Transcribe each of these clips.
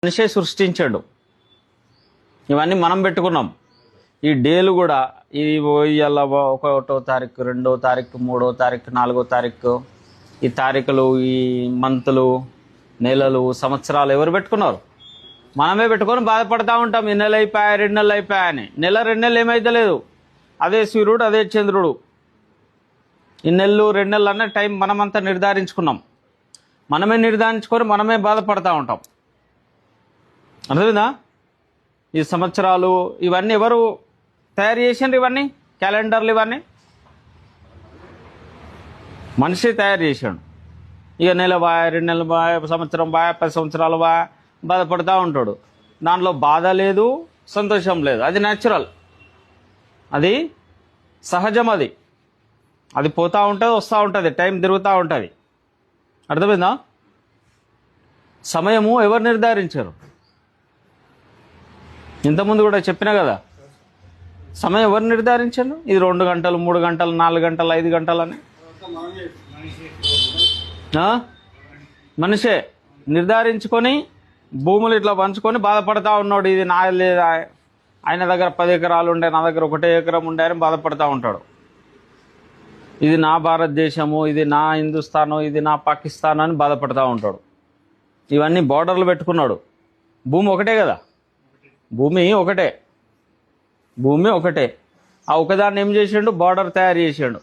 మనిషే సృష్టించాడు. ఇవన్నీ మనం పెట్టుకున్నాం. ఈ డేలు కూడా ఇవాళ 1వ తారీఖు, 2వ తారీఖు, 3వ తారీఖు, 4వ తారీఖు, ఈ తారీఖులు, ఈ మంతులు, నెలలు, సంవత్సరాలు ఎవరు పెట్టుకున్నారు? మనమే పెట్టుకొని బాధపడతా ఉంటాం. ఈ నెల అయిపోయా, 2 నెలలు అయిపోయా అని. నెల 2 నెలలు ఏమైతే లేదు. అదే సూర్యుడు, అదే చంద్రుడు. ఈ నెలలు 2 నెలలు అన్న టైం మనమంతా నిర్ధారించుకున్నాం. మనమే నిర్ధారించుకొని మనమే బాధపడతా ఉంటాం. అర్థమైందా? ఈ సంవత్సరాలు ఇవన్నీ ఎవరు తయారు చేసిండ్రు? ఇవన్నీ క్యాలెండర్లు ఇవన్నీ మనిషి తయారు చేశాడు. ఇక నెల బాయ్, 2 నెలలు బాయ్, సంవత్సరం బాయ్, 10 సంవత్సరాలు బాయ్ బాధపడుతూ ఉంటాడు. దాంట్లో బాధ లేదు, సంతోషం లేదు. అది న్యాచురల్, అది సహజం. అది పోతూ ఉంటుంది, వస్తూ ఉంటుంది, టైం తిరుగుతూ ఉంటుంది. అర్థమైందా? సమయము ఎవరు నిర్ధారించారు? ఇంతకుముందు కూడా చెప్పినా కదా, సమయం ఎవరు నిర్ధారించారు? ఇది 2 గంటలు, 3 గంటలు, 4 గంటలు, 5 గంటలు అని మనిషే నిర్ధారించుకొని భూములు ఇట్లా పంచుకొని బాధపడతా ఉన్నాడు. ఇది నా లేదా, ఆయన దగ్గర 10 ఎకరాలు ఉండే, నా దగ్గర 1 ఎకరం ఉండే అని బాధపడతా ఉంటాడు. ఇది నా భారతదేశము, ఇది నా హిందుస్థాను, ఇది నా పాకిస్తాన్ అని బాధపడతా ఉంటాడు. ఇవన్నీ బార్డర్లు పెట్టుకున్నాడు. భూమి ఒకటే కదా, భూమి ఒకటే, భూమి ఒకటే. ఆ ఒకదాన్ని ఏం చేసిండు? బార్డర్ తయారు చేసిండు.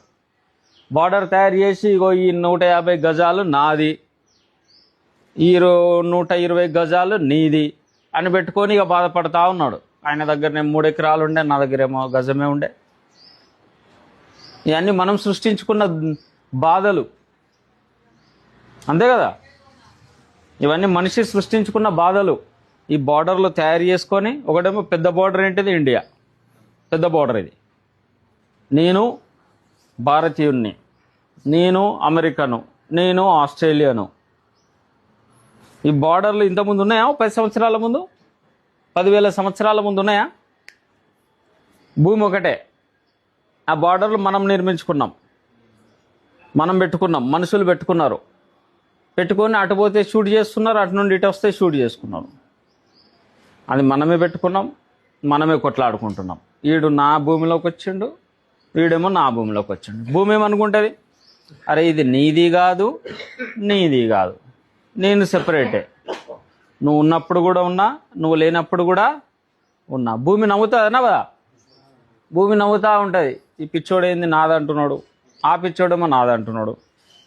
బార్డర్ తయారు చేసి ఇగో ఈ 150 గజాలు నాది, ఈ 120 గజాలు నీది అని పెట్టుకొని ఇక బాధపడతా ఉన్నాడు. ఆయన దగ్గరనే 3 ఎకరాలు ఉండే, నా దగ్గరేమో గజమే ఉండే. ఇవన్నీ మనం సృష్టించుకున్న బాధలు, అంతే కదా. ఇవన్నీ మనిషి సృష్టించుకున్న బాధలు. ఈ బార్డర్లు తయారు చేసుకొని, ఒకటేమో పెద్ద బార్డర్ ఏంటిది? ఇండియా పెద్ద బార్డర్. ఇది నేను భారతీయుణ్ణి, నేను అమెరికను, నేను ఆస్ట్రేలియను. ఈ బార్డర్లు ఇంతకుముందు ఉన్నాయా? 10 సంవత్సరాల ముందు, 10,000 సంవత్సరాల ముందు ఉన్నాయా? భూమి ఒకటే. ఆ బార్డర్లు మనం నిర్మించుకున్నాం, మనం పెట్టుకున్నాం, మనుషులు పెట్టుకున్నారు. పెట్టుకొని అటు పోతే షూట్ చేస్తున్నారు, అటు నుండి ఇటు వస్తే షూట్ చేసుకున్నారు. అది మనమే పెట్టుకున్నాం, మనమే కొట్లాడుకుంటున్నాం. వీడు నా భూమిలోకి వచ్చిండు, వీడేమో నా భూమిలోకి వచ్చిండు. భూమి ఏమనుకుంటుంది? అరే ఇది నీది కాదు, నీది కాదు, నేను సెపరేటే. నువ్వు ఉన్నప్పుడు కూడా ఉన్నా, నువ్వు లేనప్పుడు కూడా ఉన్నా. భూమి నవ్వుతుందనా కదా, భూమి నవ్వుతూ ఉంటుంది. ఈ పిచ్చోడేంది నాదంటున్నాడు, ఆ పిచ్చోడేమో నాదంటున్నాడు,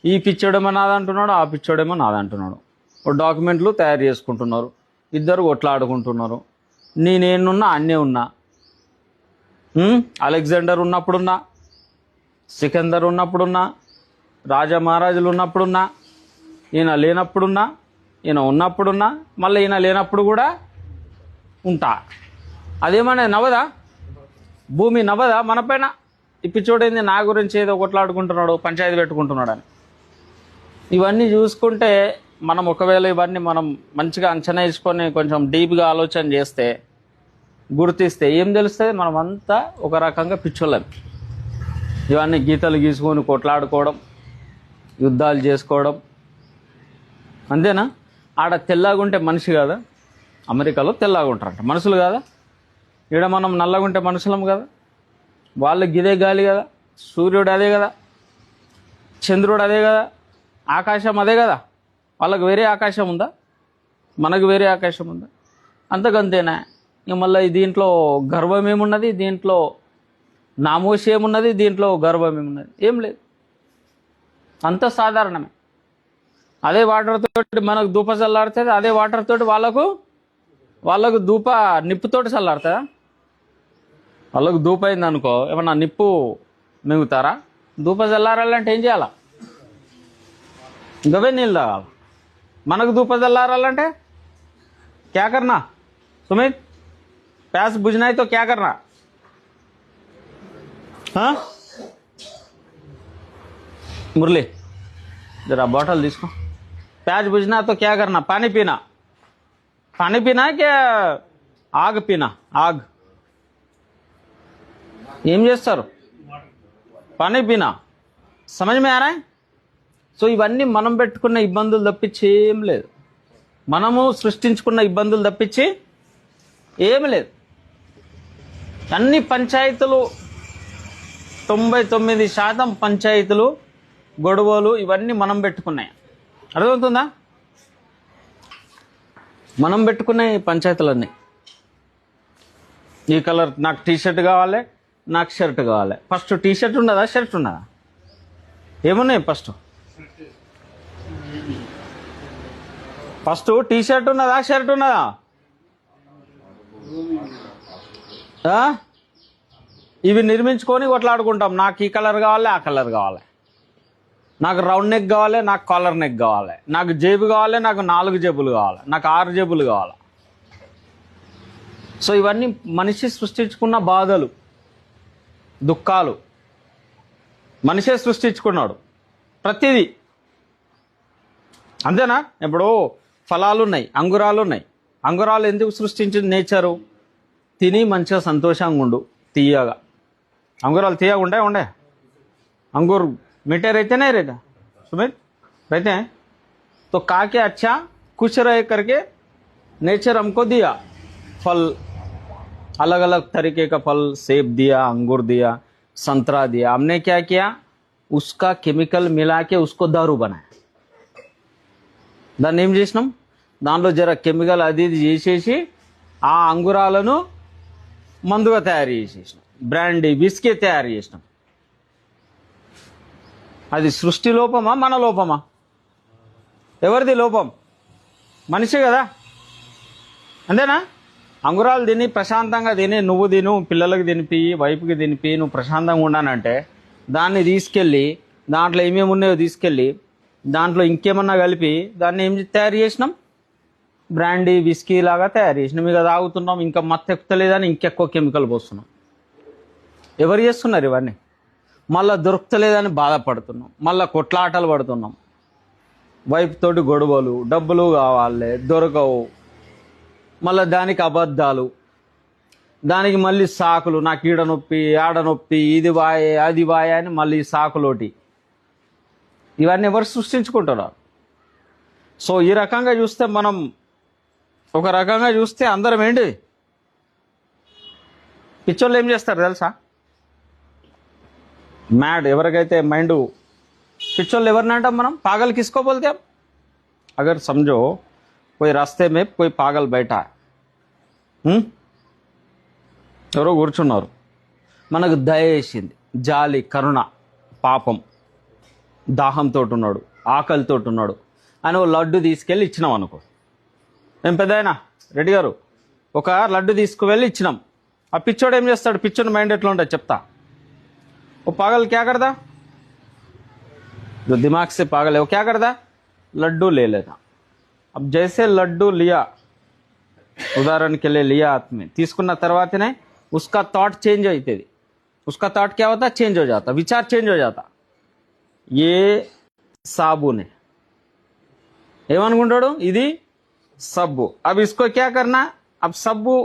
ఈ పిచ్చోడేమో నాదంటున్నాడు, ఆ పిచ్చోడేమో నాదంటున్నాడు. డాక్యుమెంట్లు తయారు చేసుకుంటున్నారు, ఇద్దరు కొట్లాడుకుంటున్నారు. నేనున్నా, అన్నే ఉన్నా. అలెగ్జాండర్ ఉన్నప్పుడున్నా, సికందర్ ఉన్నప్పుడున్నా, రాజా మహారాజులు ఉన్నప్పుడున్నా, ఈయన లేనప్పుడున్నా, ఈయన ఉన్నప్పుడున్నా, మళ్ళీ ఈయన లేనప్పుడు కూడా ఉంటా. అదేమన్నా నవ్వదా? భూమి నవ్వదా మన పైన? ఇప్పిచోడైంది నా గురించి ఏదో కొట్లాడుకుంటున్నాడు, పంచాయతీ పెట్టుకుంటున్నాడు అని. ఇవన్నీ చూసుకుంటే మనం ఒకవేళ ఇవన్నీ మనం మంచిగా అంచనా వేసుకొని కొంచెం డీప్గా ఆలోచన చేస్తే, గుర్తిస్తే ఏం తెలుస్తుంది? మనం అంతా ఒక రకంగా పిచ్చోళ్ళం. ఇవన్నీ గీతలు గీసుకొని కొట్లాడుకోవడం, యుద్ధాలు చేసుకోవడం, అంతేనా? ఆడ తెల్లగుంటే మనిషి కాదా? అమెరికాలో తెల్లగుంటారంట, మనుషులు కాదా? ఈడ మనం నల్లగుంటే మనుషులం కదా. వాళ్ళు గిదే గాలి కదా, సూర్యుడు అదే కదా, చంద్రుడు అదే కదా, ఆకాశం అదే కదా. వాళ్ళకు వేరే ఆకాశం ఉందా? మనకు వేరే ఆకాశం ఉందా? అంతకంతేనా? ఇక మళ్ళీ దీంట్లో గర్వం ఏమున్నది? దీంట్లో నామోషి ఏమున్నది? దీంట్లో గర్వం ఏమున్నది? ఏం లేదు, అంత సాధారణమే. అదే వాటర్ తోటి మనకు ధూప చల్లారుతుంది, అదే వాటర్ తోటి వాళ్ళకు ధూప నిప్పుతోటి చల్లారుతుందా? వాళ్ళకు ధూప అయింది అనుకో, ఏమన్నా నిప్పు మింగుతారా? ధూప చల్లారాలంటే ఏం చేయాలా? గవే నీళ్ళు తాగాలి. మనకు ధూప చల్లారాలంటే క్యా కర్నా సుమిత్? प्यास बुझना है तो क्या करना? हाँ मुरली जरा बॉटल दिसको. प्याज बुझना तो क्या करना? पानी पीना. पानी पीना है क्या आग पीना? आग ఏం చేస్తారు? పానీ పీనా. సమజ్ మే ఆ రहा है? సో ఇవన్నీ మనం పెట్టుకున్న ఇబ్బందులు తప్పించి ఏం లేదు. మనము సృష్టించుకున్న ఇబ్బందులు తప్పించి ఏమి లేదు. అన్ని పంచాయతీలు 99% పంచాయతీలు గొడవలు ఇవన్నీ మనం పెట్టుకున్నాయి. అర్థమవుతుందా? మనం పెట్టుకునే పంచాయతీలన్నీ. ఈ కలర్ నాకు టీషర్ట్ కావాలి, నాకు షర్ట్ కావాలి. ఫస్ట్ టీషర్ట్ ఉన్నదా, షర్ట్ ఉన్నదా? ఏమున్నాయి? ఫస్ట్ టీషర్ట్ ఉన్నదా, షర్ట్ ఉన్నదా? ఇవి నిర్మించుకొని కొట్లాడుకుంటాం. నాకు ఈ కలర్ కావాలి, ఆ కలర్ కావాలి. నాకు రౌండ్ నెక్ కావాలి, నాకు కాలర్ నెక్ కావాలి. నాకు జేబు కావాలి, నాకు 4 జేబులు కావాలి, నాకు 6 జేబులు కావాలి. సో ఇవన్నీ మనిషి సృష్టించుకున్న బాధలు, దుఃఖాలు. మనిషే సృష్టించుకున్నాడు ప్రతిదీ. అంతేనా? ఇప్పుడు ఫలాలు ఉన్నాయి, అంగురాలు ఉన్నాయి. అంగురాలు ఎందుకు సృష్టించింది నేచరు? తిని మంచిగా సంతోషంగా ఉండు, తీయగా. अंगूराल తీయగా ఉండే ఉండే अंगूर मीठे रहते नहीं रहता सुमित रहते हैं तो खा के अच्छा खुश रहे करके नेचर हमको दिया फल अलग अलग तरीके का फल सेब दिया अंगूर दिया संतरा दिया हमने क्या किया उसका केमिकल मिला के उसको दारू बनाया దాన్ని ఏం చేసినాం దాంట్లో జర కెమికల్ అది ఇది చేసేసి ఆ అంగురాలను మందుగా తయారు చేసేసినాం బ్రాండీ విస్కీ తయారు చేసినాం అది సృష్టి లోపమా మన లోపమా ఎవరిది లోపం మనిషి కదా అంతేనా అంగురాలు తిని ప్రశాంతంగా తిని నువ్వు తిను పిల్లలకు తినిపి వైపుకి తినిపి నువ్వు ప్రశాంతంగా ఉండానంటే దాన్ని తీసుకెళ్ళి దాంట్లో ఏమేమి ఉన్నాయో తీసుకెళ్ళి దాంట్లో ఇంకేమన్నా కలిపి దాన్ని ఏం తయారు చేసినాం బ్రాండీ విస్కీ లాగా తయారు చేసినాం ఇక తాగుతున్నాం ఇంకా మత్తు ఎక్కుతలేదని ఇంకెక్కువ కెమికల్ పోస్తున్నాం ఎవరు చేస్తున్నారు ఇవన్నీ మళ్ళీ దొరుకుతలేదని బాధపడుతున్నాం మళ్ళీ కొట్లాటలు పడుతున్నాం వైపు తోటి గొడవలు డబ్బులు కావాలి దొరకవు మళ్ళీ దానికి అబద్ధాలు దానికి మళ్ళీ సాకులు నాకు ఈడ నొప్పి ఆడ నొప్పి ఇది వాయే అది వాయే అని మళ్ళీ సాకులోటి ఇవన్నీ ఎవరు సృష్టించుకుంటున్నారు సో ఈ రకంగా చూస్తే మనం ఒక రకంగా చూస్తే అందరం ఏంటి పిచ్చోళ్ళు ఏం చేస్తారు తెలుసా మ్యాడ్ ఎవరికైతే మైండ్ పిచ్చోళ్ళు ఎవరిని అంటాం మనం पागल किसको बोलते हैं अगर समझो कोई रास्ते में कोई पागल बैठा ఎవరో కూర్చున్నారు మనకు దయ వేసింది జాలి కరుణ పాపం దాహంతో ఉన్నాడు ఆకలితో ఉన్నాడు అని ఓ లడ్డు తీసుకెళ్ళి ఇచ్చినాం అనుకో ఏం పెద్దయినా రెడ్డి గారు ఒక లడ్డు తీసుకువెళ్ళి ఇచ్చినాం ఆ పిచ్చోడు ఏం చేస్తాడు పిచ్చోడి మైండ్ ఎట్లా ఉంటుంది చెప్తా वो पागल क्या करता जो दिमाग से पागल है वो क्या करता लड्डू ले लेता अब जैसे लड्डू लिया उदाहरण के लिए लिया हाथ में తీసుకున్న తర్వాతనే उसका थॉट चेंज होती उसका थॉट क्या होता चेंज हो जाता विचार चेंज हो जाता ये साबुन है ఏమనుకుంటాడు ఇది సబ్బు अब इसको क्या करना अब सब्बू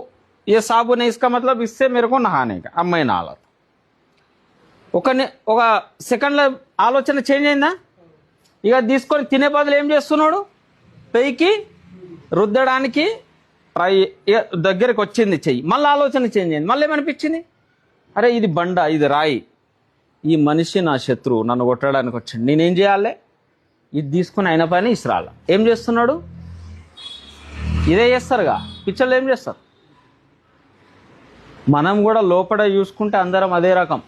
ये साबुन है इसका मतलब इससे मेरे को नहाने का अब मैं नहा ఒక సెకండ్లో ఆలోచన చేంజ్ అయిందా ఇక తీసుకొని తినే బదులు ఏం చేస్తున్నాడు పైకి రుద్దడానికి ట్రై దగ్గరికి వచ్చింది చెయ్యి మళ్ళీ ఆలోచన చేంజ్ అయింది మళ్ళీ ఏమనిపించింది అరే ఇది బండ ఇది రాయి ఈ మనిషి నా శత్రువు నన్ను కొట్టడానికి వచ్చింది నేనేం చేయాలి ఇది తీసుకుని అయిన పని ఇస్రాల ఏం చేస్తున్నాడు ఇదే చేస్తారుగా పిచ్చర్లు ఏం చేస్తారు మనం కూడా లోపల చూసుకుంటే అందరం అదే రకం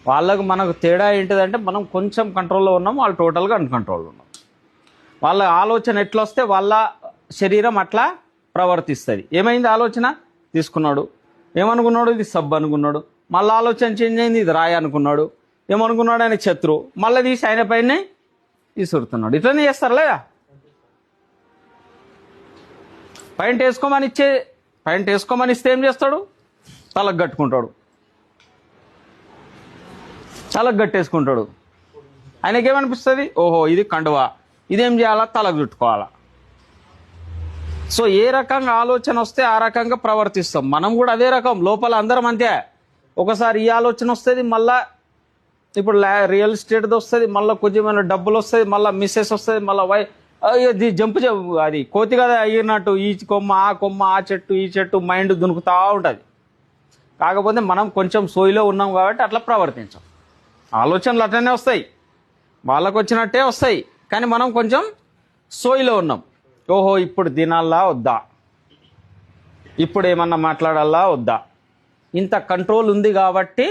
వాళ్ళకు మనకు తేడా ఏంటిదంటే మనం కొంచెం కంట్రోల్లో ఉన్నాం వాళ్ళు టోటల్గా అన్కంట్రోల్లో ఉన్నాం వాళ్ళ ఆలోచన ఎట్లా వస్తే వాళ్ళ శరీరం అట్లా ప్రవర్తిస్తుంది ఏమైంది ఆలోచన తీసుకున్నాడు ఏమనుకున్నాడు ఇది సబ్బు అనుకున్నాడు మళ్ళీ ఆలోచన చేంజ్ అయింది ఇది రాయి అనుకున్నాడు ఏమనుకున్నాడు ఆయన శత్రువు మళ్ళీ తీసి ఆయన పైనే తీసుకుతున్నాడు ఇట్లనే చేస్తారు లేదా పైంట్ వేసుకోమని ఇస్తే ఏం చేస్తాడు తలకు కట్టుకుంటాడు తలకు కట్టేసుకుంటాడు ఆయనకేమనిపిస్తుంది ఓహో ఇది కండువా ఇదేం చేయాలా తలకు చుట్టుకోవాలా సో ఏ రకంగా ఆలోచన వస్తే ఆ రకంగా ప్రవర్తిస్తాం మనం కూడా అదే రకం లోపల అందరం అంతే ఒకసారి ఈ ఆలోచన వస్తుంది మళ్ళా ఇప్పుడు రియల్ ఎస్టేట్ది వస్తుంది మళ్ళీ కొంచెం డబ్బులు వస్తుంది మళ్ళీ మిస్సెస్ వస్తుంది మళ్ళీ జంపు అది కోతి కదా అయ్యినట్టు ఈ కొమ్మ ఆ చెట్టు ఈ చెట్టు మైండ్ దునుకుతూ ఉంటుంది. కాకపోతే మనం కొంచెం సోయిలో ఉన్నాం కాబట్టి అట్లా ప్రవర్తించాం. ఆలోచనలు అట్లనే వస్తాయి, వాళ్ళకు వచ్చినట్టే వస్తాయి, కానీ మనం కొంచెం సోయిలో ఉన్నాం. ఓహో ఇప్పుడు తినాలా వద్దా, ఇప్పుడు ఏమన్నా మాట్లాడాలా వద్దా, ఇంత కంట్రోల్ ఉంది కాబట్టి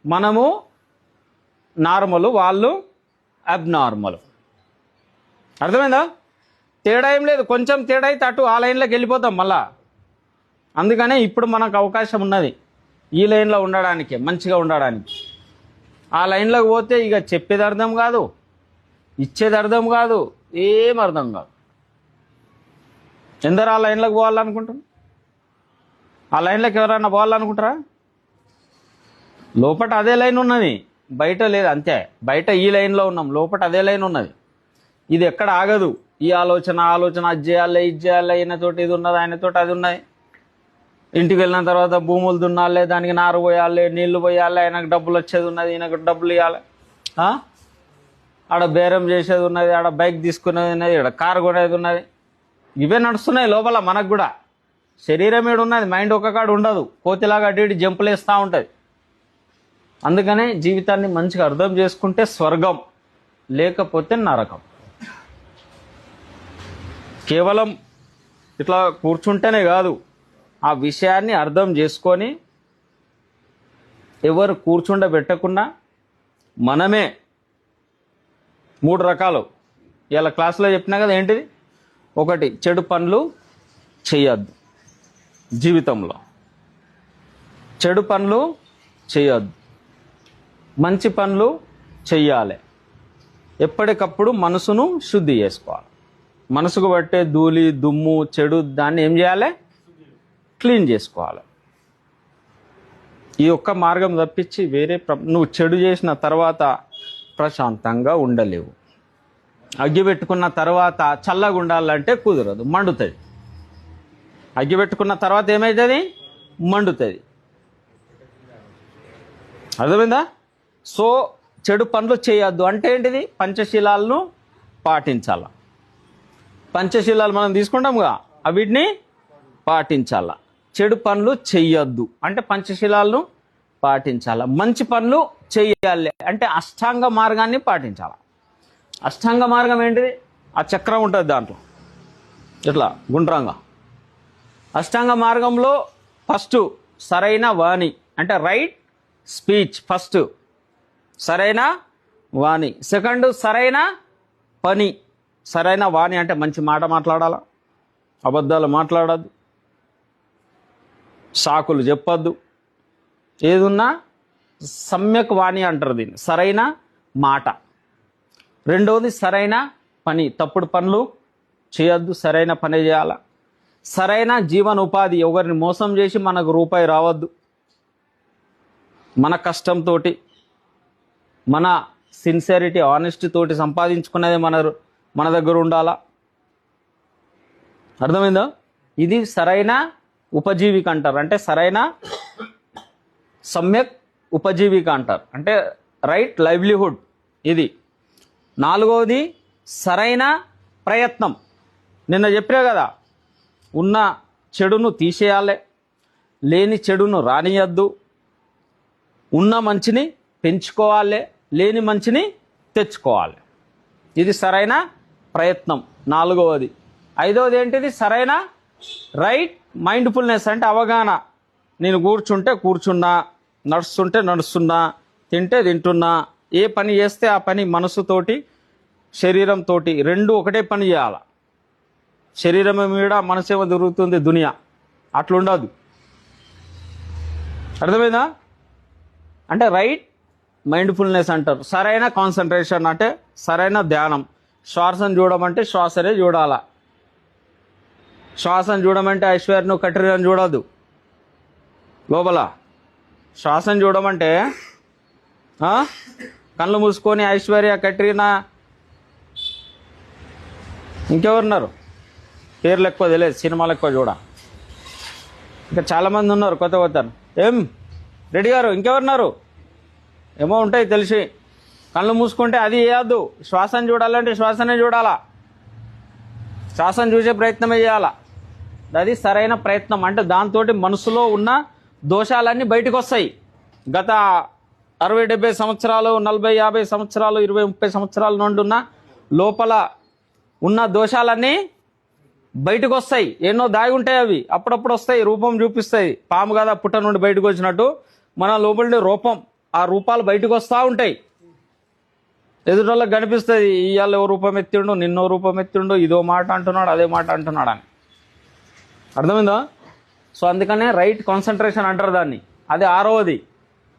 మనము నార్మల్, వాళ్ళు అబ్నార్మల్. అర్థమైందా? తేడా ఏం లేదు, కొంచెం తేడా అయితే అటు ఆ లైన్లోకి వెళ్ళిపోతాం మళ్ళా. అందుకనే ఇప్పుడు మనకు అవకాశం ఉన్నది ఈ లైన్లో ఉండడానికి, మంచిగా ఉండడానికి. ఆ లైన్లోకి పోతే ఇక చెప్పేది అర్థం కాదు, ఇచ్చేది అర్థం కాదు, ఏం అర్థం కాదు. ఎందరు ఆ లైన్లోకి పోవాలనుకుంటారు? ఆ లైన్లోకి ఎవరైనా పోవాలనుకుంటారా? లోపల అదే లైన్ ఉన్నది, బయట లేదు అంతే. బయట ఈ లైన్లో ఉన్నాం, లోపల అదే లైన్ ఉన్నది. ఇది ఎక్కడ ఆగదు. ఈ ఆలోచన అది చేయాలి, ఇది చేయాలి, ఈయనతోటి ఇది ఉన్నది, ఆయనతోటి అది ఉన్నది. ఇంటికి వెళ్ళిన తర్వాత భూములు దున్నాలి, దానికి నారు పోయాలి, నీళ్లు పోయాలి, ఆయనకు డబ్బులు వచ్చేది ఉన్నది, ఈయనకు డబ్బులు ఇవ్వాలి, ఆడ బేరం చేసేది ఉన్నది, ఆడ బైక్ తీసుకునేది ఉన్నది, ఆడ కారు కొనేది ఉన్నది. ఇవే నడుస్తున్నాయి లోపల. మనకు కూడా శరీరం ఏడు ఉన్నది, మైండ్ ఒక కాడు ఉండదు, కోతిలాగా అటు ఇటు జంపులు వేస్తూ ఉంటుంది. అందుకనే జీవితాన్ని మంచిగా అర్థం చేసుకుంటే స్వర్గం, లేకపోతే నరకం. కేవలం ఇట్లా కూర్చుంటేనే కాదు, ఆ విషయాన్ని అర్థం చేసుకొని ఎవరు కూర్చుండబెట్టకుండా మనమే 3 రకాలు ఇలా క్లాసులో చెప్పినా కదా. ఏంటిది? ఒకటి, చెడు పనులు చేయొద్దు జీవితంలో, చెడు పనులు చేయొద్దు, మంచి పనులు చెయ్యాలి. ఎప్పటికప్పుడు మనసును శుద్ధి చేసుకోవాలి. మనసుకు పట్టే ధూళి దుమ్ము చెడు దాన్ని ఏం చేయాలి? క్లీన్ చేసుకోవాలి. ఈ ఒక్క మార్గం తప్పించి వేరే నువ్వు చెడు చేసిన తర్వాత ప్రశాంతంగా ఉండలేవు. అగ్గి పెట్టుకున్న తర్వాత చల్లగా ఉండాలంటే కుదరదు, మండుతుంది. అగ్గి పెట్టుకున్న తర్వాత ఏమవుతుంది? మండుతుంది. అర్థమైందా? సో చెడు పనులు చేయొద్దు అంటే ఏంటిది? పంచశీలాలను పాటించాల. పంచశీలాలు మనం తీసుకుంటాముగా, వీటిని పాటించాల. చెడు పనులు చెయ్యొద్దు అంటే పంచశీలాలను పాటించాల. మంచి పనులు చెయ్యాలి అంటే అష్టాంగ మార్గాన్ని పాటించాలి. అష్టాంగ మార్గం ఏంటిది? ఆ చక్రం ఉంటుంది దాంట్లో ఇట్లా గుండ్రంగా. అష్టాంగ మార్గంలో ఫస్ట్ సరైన వాణి అంటే రైట్ స్పీచ్, ఫస్ట్ సరైన వాణి. సెకండ్ సరైన పని. సరైన వాణి అంటే మంచి మాట మాట్లాడాలా, అబద్ధాలు మాట్లాడద్దు, సాకులు చెప్పొద్దు. ఏదున్నా సమ్యక్ వాణి అంటారు దీన్ని, సరైన మాట. రెండవది సరైన పని, తప్పుడు పనులు చేయొద్దు, సరైన పని చేయాల. సరైన జీవనోపాధి, ఎవరిని మోసం చేసి మనకు రూపాయి రావద్దు. మన కష్టంతో, మన సిన్సియరిటీ ఆనెస్టీ తోటి సంపాదించుకునేది మన దగ్గర ఉండాలా. అర్థమైందా? ఇది సరైన ఉపజీవిక అంటారు, అంటే సరైన సమ్యక్ ఉపజీవిక అంటారు, అంటే రైట్ లైవ్లీహుడ్ ఇది. నాలుగవది సరైన ప్రయత్నం. నిన్న చెప్పినా కదా, ఉన్న చెడును తీసేయాలి, లేని చెడును రానియద్దు, ఉన్న మంచిని పెంచుకోవాలి, లేని మంచిని తెచ్చుకోవాలి. ఇది సరైన ప్రయత్నం, నాలుగవది. ఐదవది ఏంటిది? సరైన రైట్ మైండ్ఫుల్నెస్ అంటే అవగాహన. నేను కూర్చుంటే కూర్చున్నా, నడుస్తుంటే నడుస్తున్నా, తింటే తింటున్నా, ఏ పని చేస్తే ఆ పని మనసుతోటి శరీరంతో రెండు ఒకటే పని చేయాల. శరీరం మీద మనసేమో తిరుగుతుంది దునియా, అట్లుండదు. అర్థమైందా? అంటే రైట్ మైండ్ఫుల్నెస్ అంటారు. సరైన కాన్సన్ట్రేషన్ అంటే సరైన ధ్యానం. శ్వాసను చూడమంటే శ్వాసనే చూడాల. శ్వాసను చూడమంటే ఐశ్వర్యను కట్రీలను చూడద్దు. లోపల శ్వాసను చూడమంటే కళ్ళు మూసుకొని ఐశ్వర్య కట్రీనా ఇంకెవరున్నారు పేర్లు ఎక్కువ తెలియదు, సినిమాలు ఎక్కువ చూడ. ఇంకా చాలామంది ఉన్నారు కొత్త. ఏం రెడ్డి గారు ఇంకెవరున్నారు? ఏమో ఉంటాయి తెలిసి. కళ్ళు మూసుకుంటే అది వేయద్దు. శ్వాసను చూడాలంటే శ్వాసనే చూడాలా. శ్వాసను చూసే ప్రయత్నమే చేయాలా. అది సరైన ప్రయత్నం. అంటే దాంతో మనసులో ఉన్న దోషాలన్నీ బయటకు వస్తాయి. గత 60-70 సంవత్సరాలు, 40-50 సంవత్సరాలు, 20-30 సంవత్సరాల నుండి ఉన్న లోపల ఉన్న దోషాలన్నీ బయటకు వస్తాయి. ఎన్నో దాగి ఉంటాయి, అవి అప్పుడప్పుడు వస్తాయి, రూపం చూపిస్తాయి. పాము కదా పుట్ట నుండి బయటకు వచ్చినట్టు మన లోపలి రూపం, ఆ రూపాలు బయటకు వస్తూ ఉంటాయి. ఎదుటోళ్ళకి కనిపిస్తుంది, ఇవాళ ఓ రూపం ఎత్తిండు, నిన్నో రూపం ఎత్తిండు, ఇదో మాట అంటున్నాడు, అదే మాట అంటున్నాడు అని. అర్థమైందా? సో అందుకనే రైట్ కాన్సన్ట్రేషన్ అంటారు దాన్ని. అది 6వది.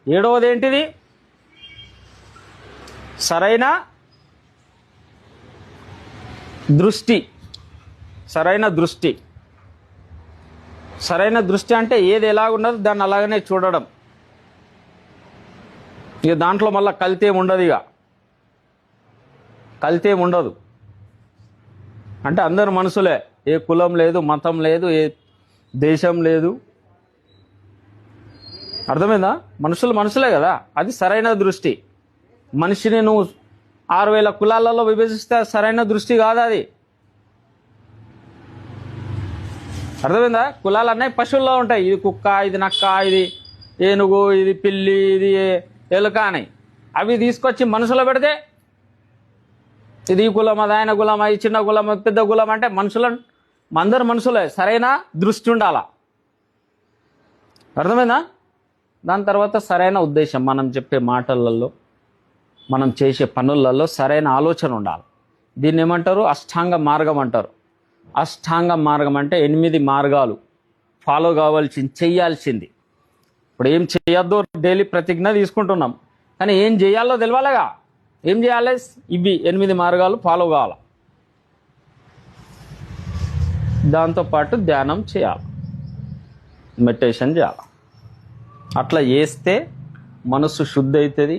7వది ఏంటిది? సరైన దృష్టి. సరైన దృష్టి. సరైన దృష్టి అంటే ఏది ఎలాగున్నదో దాన్ని అలాగనే చూడడం. ఇక దాంట్లో మళ్ళీ కల్తీ ఉండదు. ఇక కల్తీ ఉండదు. అంటే అందరు మనుషులే, ఏ కులం లేదు, మతం లేదు, ఏ దేశం లేదు. అర్థమైందా? మనుషులే కదా. అది సరైన దృష్టి. మనిషిని నువ్వు 6000 కులాలలో విభజిస్తే సరైన దృష్టి కాదు అది. అర్థమైందా? కులాలు అన్నీ పశువుల్లో ఉంటాయి. ఇది కుక్క, ఇది నక్క, ఇది ఏనుగు, ఇది పిల్లి, ఇది ఎలుక అని. అవి తీసుకొచ్చి మనుషులు పెడితే ఇది ఈ కులం, అది ఆయన కులం, అది చిన్న కులం, పెద్ద కులం అంటే అందరు మనుషులే. సరైన దృష్టి ఉండాలా. అర్థమైందా? దాని తర్వాత సరైన ఉద్దేశం. మనం చెప్పే మాటలలో, మనం చేసే పనులలో సరైన ఆలోచన ఉండాలి. దీన్ని ఏమంటారు? అష్టాంగ మార్గం అంటారు. అష్టాంగ మార్గం అంటే 8 మార్గాలు ఫాలో కావాల్సింది, చెయ్యాల్సింది. ఇప్పుడు ఏం చేయొద్దో డైలీ ప్రతిజ్ఞ తీసుకుంటున్నాం, కానీ ఏం చేయాలో తెలియాలిగా. ఏం చేయాలి? ఇవి 8 మార్గాలు ఫాలో కావాలి. దాంతోపాటు ధ్యానం చేయాలి, మెడిటేషన్ చేయాలి. అట్లా చేస్తే మనసు శుద్ధి అవుతుంది,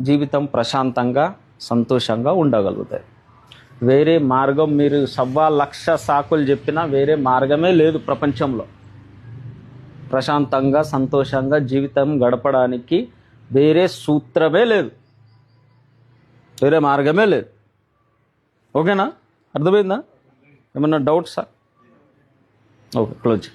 జీవితం ప్రశాంతంగా సంతోషంగా ఉండగలుగుతుంది. వేరే మార్గం మీరు 1,00,000 సాకులు చెప్పినా వేరే మార్గమే లేదు ప్రపంచంలో. ప్రశాంతంగా సంతోషంగా జీవితం గడపడానికి వేరే సూత్రమే లేదు, వేరే మార్గమే లేదు. ఓకేనా? అర్థమైందా? ఏమన్నా డౌట్సా? Okay, close.